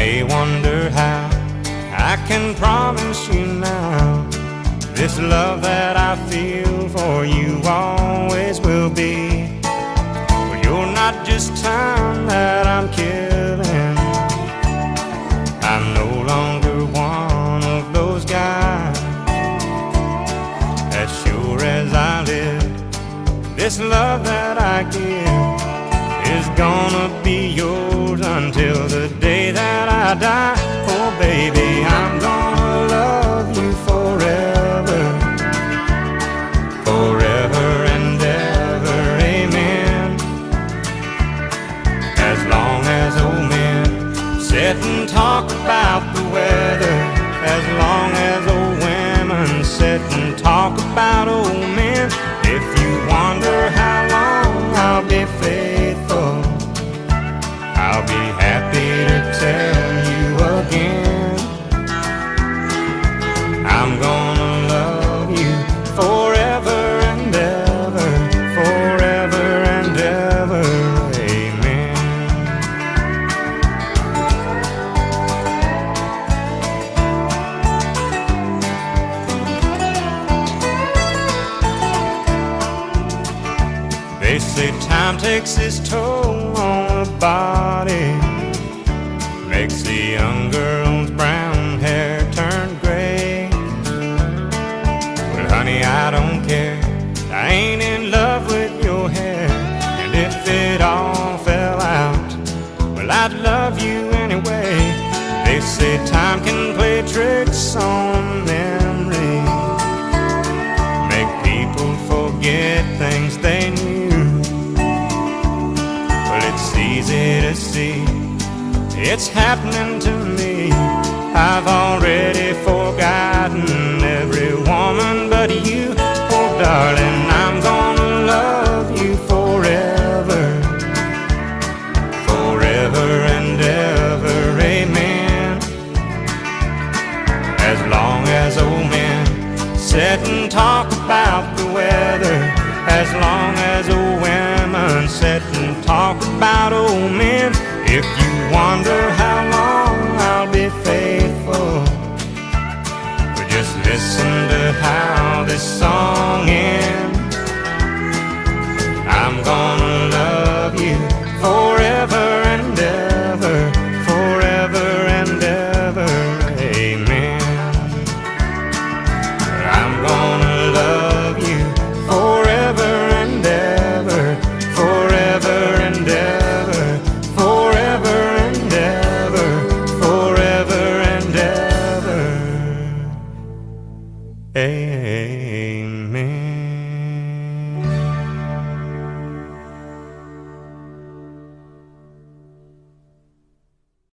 may wonder how I can promise you now, this love that I feel for you always will be. Well, you're not just time that I'm killing, I'm no longer one of those guys. As sure as I live, this love that I give is gonna be yours until the day that I die. Oh baby, I'm gonna love you forever, forever and ever, amen. As long as old men sit and talk about the weather, as long as old women sit and talk about old men. If you wonder how long I'll be faithful, I'll be happy to tell you again, I'm gonna love you forever and ever, forever and ever, amen. They say time takes its toll on the body, makes the young girl's brown hair turn gray. Well honey, I don't care, I ain't in love with your hair. And if it all fell out, well I'd love you anyway. They say time can play tricks on memory, make people forget things they knew. It's easy to see, it's happening to me. I've already forgotten every woman but you. Oh darling, I'm gonna love you forever, forever and ever, amen. As long as old men sit and talk about the weather, as long as old women sit and talk about old men.